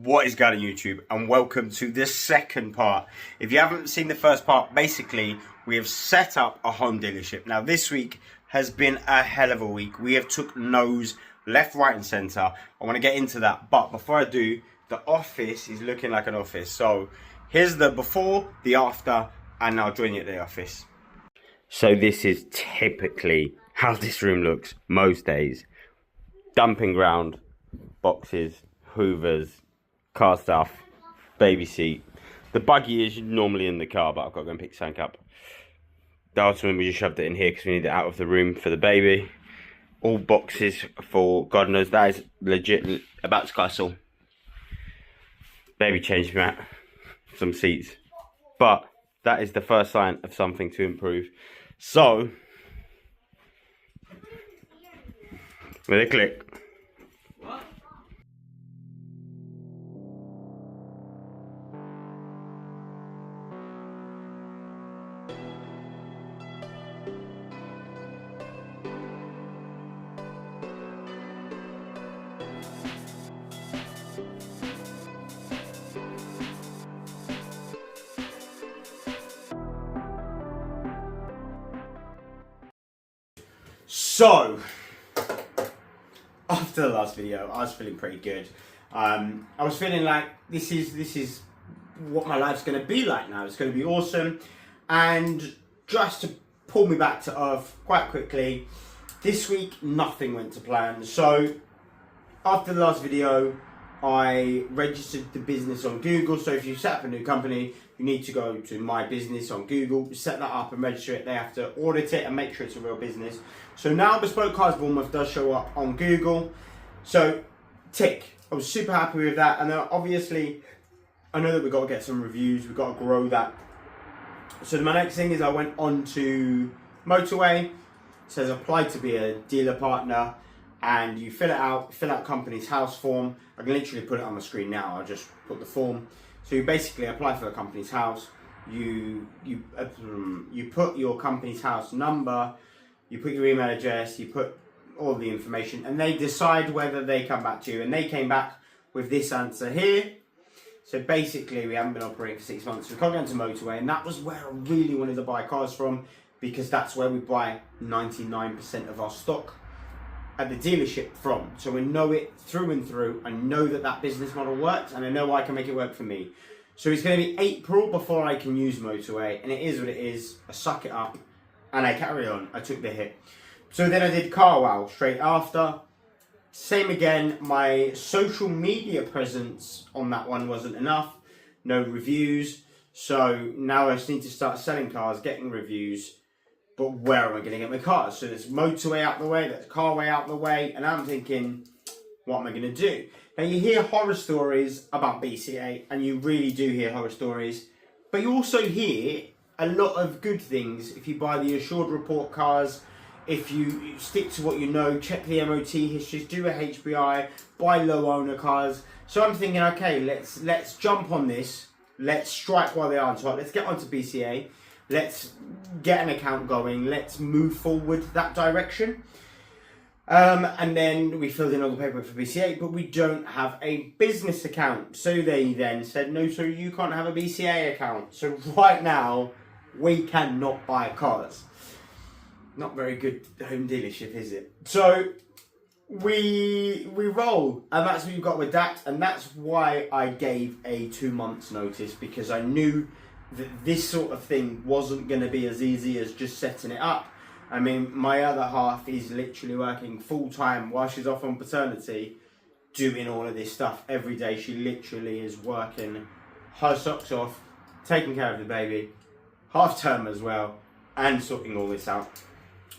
What is going on YouTube, and welcome to the second part. If you haven't seen the first part, basically we have set up a home dealership. Now this week has been a hell of a week. We have took no's left, right and centre. I want to get into that, but before I do, the office is looking like an office. So here's the before, the after, and I'll join you at the office. So this is typically how this room looks most days. Dumping ground, boxes, hoovers, car stuff, baby seat. The buggy is normally in the car, but I've got to go and pick something up. The Ultimate, we just shoved it in here because we need it out of the room for the baby. All boxes for God knows, that is legit about to castle. Baby changed mat, some seats. But that is the first sign of something to improve. So, with a click. So, after the last video, I was feeling pretty good. I was feeling like this is what my life's going to be like now. It's going to be awesome. And just to pull me back to earth quite quickly, this week nothing went to plan. So, after the last video, I registered the business on Google. So if you set up a new company, you need to go to My Business on Google, set that up and register it. They have to audit it and make sure it's a real business. So now Bespoke Cars Bournemouth does show up on Google. So tick. I was super happy with that. And then obviously, I know that we've got to get some reviews. We've got to grow that. So my next thing is I went on to Motorway. It says apply to be a dealer partner. And you fill out company's house form. I can literally put it on the screen now. I'll just put the form. So you basically apply for the company's house. You put your company's house number. You put your email address. You put all the information, and they decide whether they come back to you. And they came back with this answer here. So basically, we haven't been operating for 6 months. We can't go into Motorway, and that was where I really wanted to buy cars from, because that's where we buy 99% of our stock at the dealership from. So we know it through and through. I know that business model works, and I know I can make it work for me. So it's going to be April before I can use Motorway, and it is what it is. I suck it up and I carry on. I took the hit. So then I did Carwow straight after. Same again, my social media presence on that one wasn't enough. No reviews. So now I just need to start selling cars, getting reviews. But where am I going to get my cars? So there's Motorway out the way, there's Carway out the way, and I'm thinking, what am I going to do? Now you hear horror stories about BCA, and you really do hear horror stories, but you also hear a lot of good things if you buy the assured report cars, if you stick to what you know, check the MOT histories, do a HPI, buy low owner cars. So I'm thinking, okay, let's jump on this, let's strike while they are on top, let's get onto BCA. Let's get an account going. Let's move forward that direction. And then we filled in all the paperwork for BCA, but we don't have a business account. So they then said, no, so you can't have a BCA account. So right now, we cannot buy cars. Not very good home dealership, is it? So we roll, and that's what you've got with that. And that's why I gave a 2 months notice, because I knew that this sort of thing wasn't going to be as easy as just setting it up. I mean, my other half is literally working full-time while she's off on paternity, doing all of this stuff every day. She literally is working her socks off, taking care of the baby, half-term as well, and sorting all this out.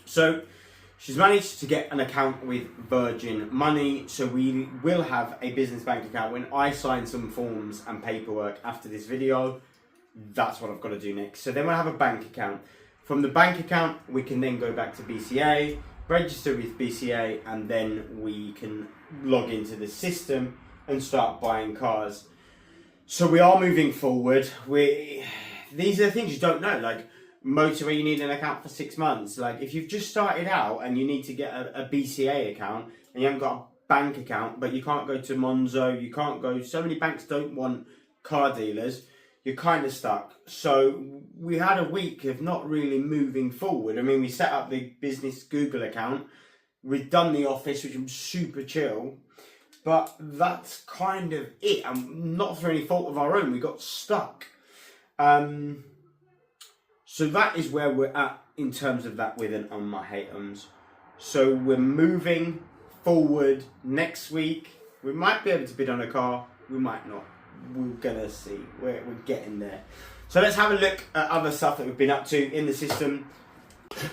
So she's managed to get an account with Virgin Money, so we will have a business bank account. When I sign some forms and paperwork after this video, that's what I've got to do next. So then we'll have a bank account. From the bank account, we can then go back to BCA, register with BCA, and then we can log into the system and start buying cars. So we are moving forward. These are the things you don't know. Like Motorway, you need an account for 6 months. Like if you've just started out and you need to get a BCA account and you haven't got a bank account, but you can't go to Monzo, you can't go, so many banks don't want car dealers, you're kind of stuck. So we had a week of not really moving forward. I mean, we set up the business Google account, we've done the office, which was super chill, but that's kind of it, and not through any fault of our own, we got stuck. So that is where we're at in terms of that with an On My Hate-Ums. So we're moving forward next week. We might be able to bid on a car, we might not. We're gonna see. We're getting there. So let's have a look at other stuff that we've been up to in the system.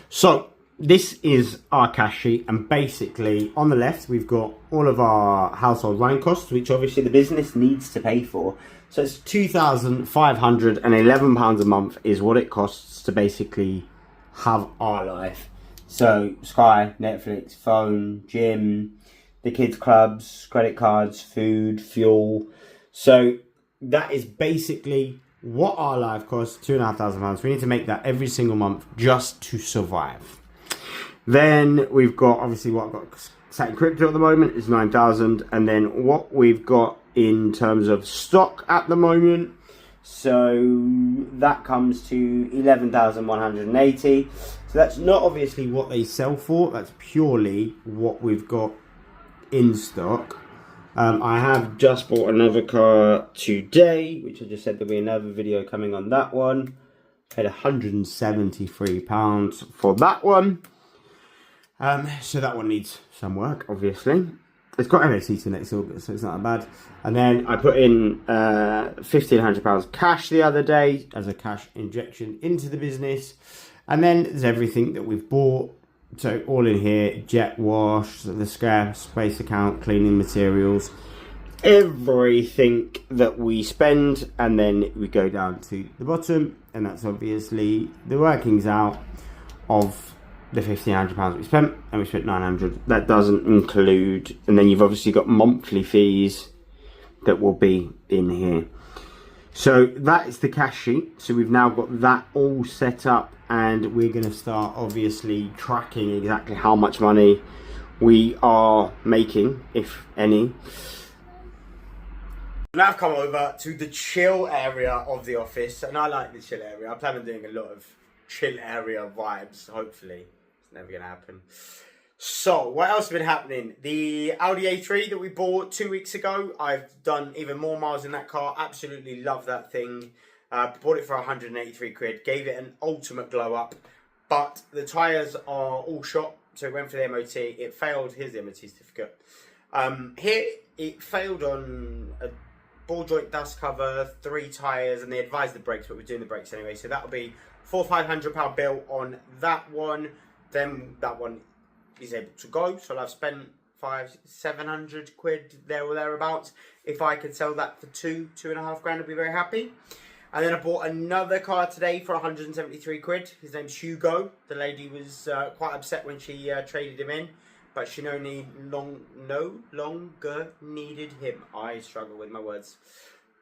So this is our cash sheet, and basically on the left we've got all of our household running costs, which obviously the business needs to pay for. So it's £2,511 a month is what it costs to basically have our life. So Sky, Netflix, phone, gym, the kids' clubs, credit cards, food, fuel. So that is basically what our life costs, £2,500. We need to make that every single month just to survive. Then we've got, obviously what I've got sat in crypto at the moment is 9,000. And then what we've got in terms of stock at the moment, so that comes to 11,180. So that's not obviously what they sell for, that's purely what we've got in stock. I have just bought another car today, which I just said there'll be another video coming on that one. Paid £173 for that one. So that one needs some work, obviously. It's got MOT to next August, so it's not that bad. And then I put in £1,500 cash the other day as a cash injection into the business. And then there's everything that we've bought. So all in here, jet wash, the scrap space account, cleaning materials, everything that we spend, and then we go down to the bottom, and that's obviously the workings out of the £1,500 we spent, and we spent 900. That doesn't include, and then you've obviously got monthly fees that will be in here. So that is the cash sheet. So we've now got that all set up, and we're going to start obviously tracking exactly how much money we are making, if any. Now I've come over to the chill area of the office, and I like the chill area. I plan on doing a lot of chill area vibes, hopefully. It's never going to happen. So, what else has been happening? The Audi A3 that we bought 2 weeks ago, I've done even more miles in that car. Absolutely love that thing. Bought it for 183 quid. Gave it an ultimate glow up. But the tyres are all shot, so it went for the MOT. It failed. Here's the MOT certificate. Here, it failed on a ball joint dust cover, 3 tyres, and they advised the brakes, but we're doing the brakes anyway. So that'll be £400-500 bill on that one. Then that one is able to go, so I've spent 500-700 quid there or thereabouts. If I could sell that for 2.5 grand, I'd be very happy. And then I bought another car today for 173 quid. His name's Hugo. The lady was quite upset when she traded him in, but she no longer needed him. I struggle with my words.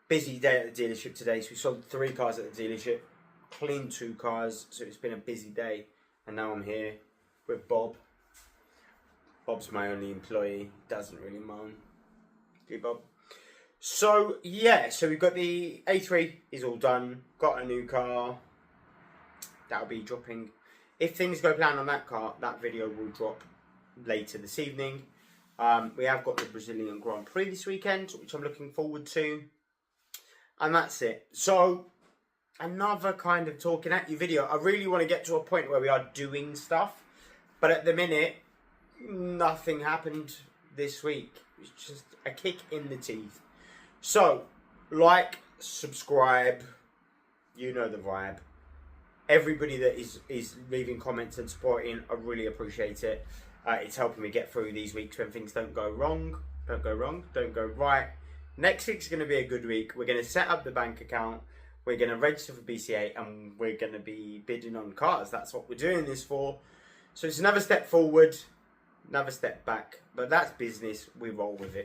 Busy day at the dealership today, so we sold 3 cars at the dealership, cleaned 2 cars, so it's been a busy day. And now I'm here with Bob. Bob's my only employee, doesn't really moan. Do Bob? So, yeah, so we've got the A3 is all done. Got a new car. That'll be dropping. If things go plan on that car, that video will drop later this evening. We have got the Brazilian Grand Prix this weekend, which I'm looking forward to. And that's it. So, another kind of talking at you video. I really want to get to a point where we are doing stuff. But at the minute, nothing happened this week. It's just a kick in the teeth. So, like, subscribe, you know the vibe. Everybody that is leaving comments and supporting, I really appreciate it. It's helping me get through these weeks when things don't go right. Next week's going to be a good week. We're going to set up the bank account. We're going to register for BCA, and we're going to be bidding on cars. That's what we're doing this for. So it's another step forward, another step back. But that's business. We roll with it.